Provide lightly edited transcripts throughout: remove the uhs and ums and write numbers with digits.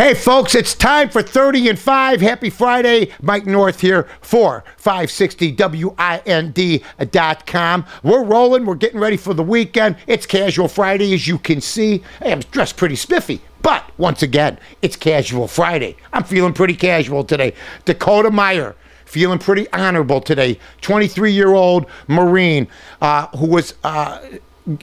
Hey folks, it's time for 30 and 5. Happy Friday. Mike North here for 560WIND.com. We're rolling. We're getting ready for the weekend. It's Casual Friday, as you can see. Hey, I'm dressed pretty spiffy, but once again, it's Casual Friday. I'm feeling pretty casual today. Dakota Meyer, feeling pretty honorable today. 23-year-old Marine who was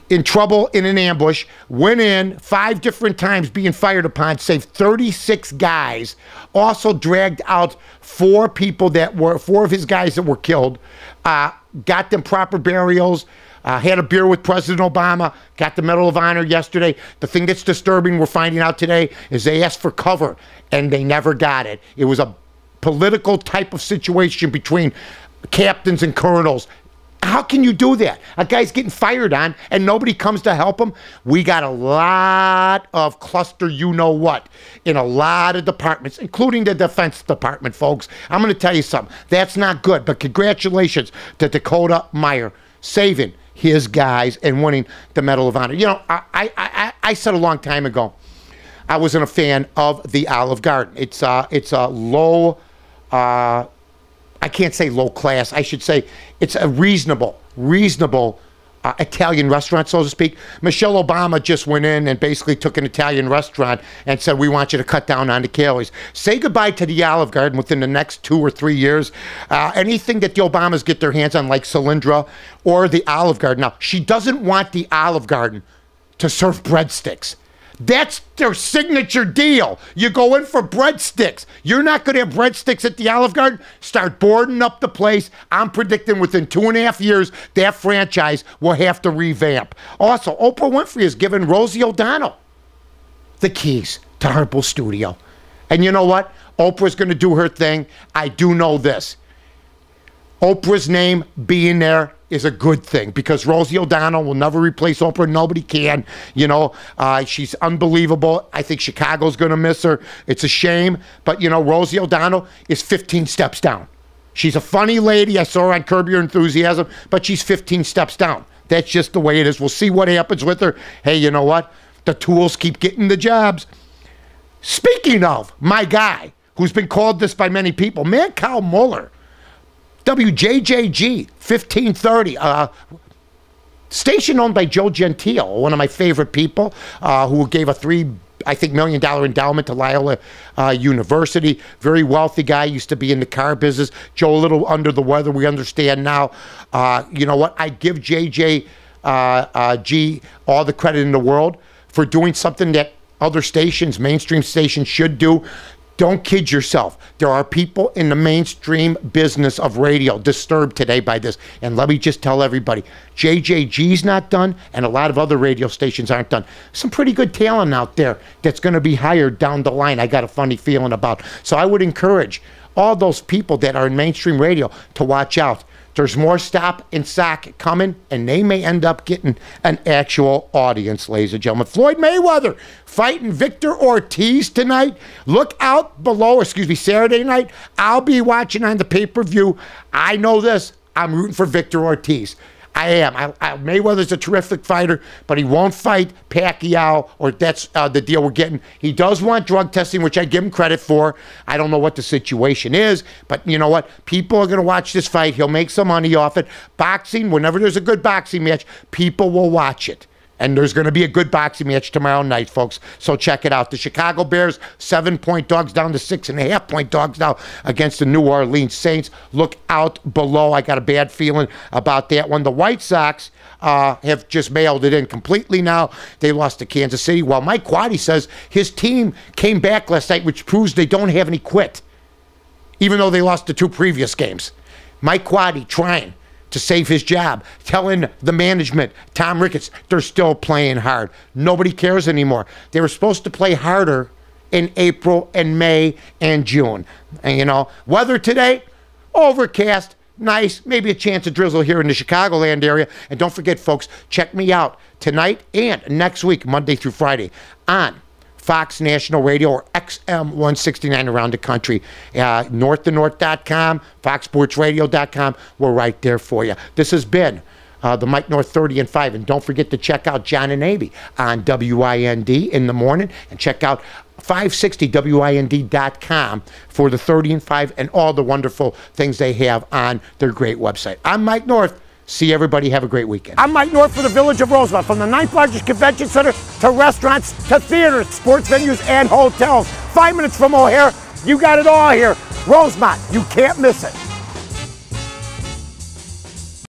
in trouble in an ambush, went in 5 different times being fired upon, saved 36 guys, also dragged out 4 of his guys that were killed, got them proper burials, had a beer with President Obama, got the Medal of Honor yesterday. The thing that's disturbing, we're finding out today, is they asked for cover and they never got it. It was a political type of situation between captains and colonels. How can you do that? A guy's getting fired on and nobody comes to help him. We got a lot of cluster you-know-what in a lot of departments, including the Defense Department, folks. I'm going to tell you something. That's not good, but congratulations to Dakota Meyer saving his guys and winning the Medal of Honor. You know, I said a long time ago, I wasn't a fan of the Olive Garden. It's a low... I can't say low class. I should say it's a reasonable Italian restaurant, so to speak. Michelle Obama just went in and basically took an Italian restaurant and said, we want you to cut down on the calories. Say goodbye to the Olive Garden within the next 2 or 3 years. Anything that the Obamas get their hands on, like Solyndra or the Olive Garden. Now, she doesn't want the Olive Garden to serve breadsticks. That's their signature deal. You go in for breadsticks. You're not going to have breadsticks at the Olive Garden. Start boarding up the place. I'm predicting within 2.5 years, that franchise will have to revamp. Also, Oprah Winfrey has given Rosie O'Donnell the keys to her studio. And you know what? Oprah's going to do her thing. I do know this. Oprah's name being there is a good thing because Rosie O'Donnell will never replace Oprah. Nobody can. You know, she's unbelievable. I think Chicago's going to miss her. It's a shame. But, you know, Rosie O'Donnell is 15 steps down. She's a funny lady. I saw her on Curb Your Enthusiasm, but she's 15 steps down. That's just the way it is. We'll see what happens with her. Hey, you know what? The tools keep getting the jobs. Speaking of my guy, who's been called this by many people, man, Kyle Muller. WJJG 1530, station owned by Joe Gentile, one of my favorite people, who gave a $3 million endowment to Loyola University. Very wealthy guy, used to be in the car business. Joe a little under the weather, we understand now. You know what? I give JJG all the credit in the world for doing something that other stations, mainstream stations, should do. Don't kid yourself. There are people in the mainstream business of radio disturbed today by this. And let me just tell everybody, JJG's not done, and a lot of other radio stations aren't done. Some pretty good talent out there that's going to be hired down the line, I got a funny feeling about. So I would encourage all those people that are in mainstream radio to watch out. There's more Stop and Sock coming, and they may end up getting an actual audience, ladies and gentlemen. Floyd Mayweather fighting Victor Ortiz tonight. Look out below, Saturday night. I'll be watching on the pay-per-view. I know this. I'm rooting for Victor Ortiz. I am. Mayweather's a terrific fighter, but he won't fight Pacquiao, or that's the deal we're getting. He does want drug testing, which I give him credit for. I don't know what the situation is, but you know what? People are going to watch this fight. He'll make some money off it. Boxing, whenever there's a good boxing match, people will watch it. And there's going to be a good boxing match tomorrow night, folks. So check it out. The Chicago Bears, 7-point dogs down to 6.5-point dogs now against the New Orleans Saints. Look out below. I got a bad feeling about that one. The White Sox have just mailed it in completely now. They lost to Kansas City. While Mike Quaddy says his team came back last night, which proves they don't have any quit, even though they lost the 2 previous games. Mike Quaddy trying to save his job, telling the management, Tom Ricketts, they're still playing hard. Nobody cares anymore. They were supposed to play harder in April and May and June. And, you know, weather today, overcast, nice, maybe a chance of drizzle here in the Chicagoland area. And don't forget, folks, check me out tonight and next week, Monday through Friday, on Fox National Radio or XM 169 around the country. North2North.com, FoxSportsRadio.com. We're right there for you. This has been the Mike North 30 and 5. And don't forget to check out John and Amy on WIND in the morning, and check out 560wind.com for the 30 and 5 and all the wonderful things they have on their great website. I'm Mike North. See everybody. Have a great weekend. I'm Mike North for the Village of Rosemont. From the 9th largest convention center to restaurants to theaters, sports venues, and hotels. 5 minutes from O'Hare. You got it all here. Rosemont. You can't miss it.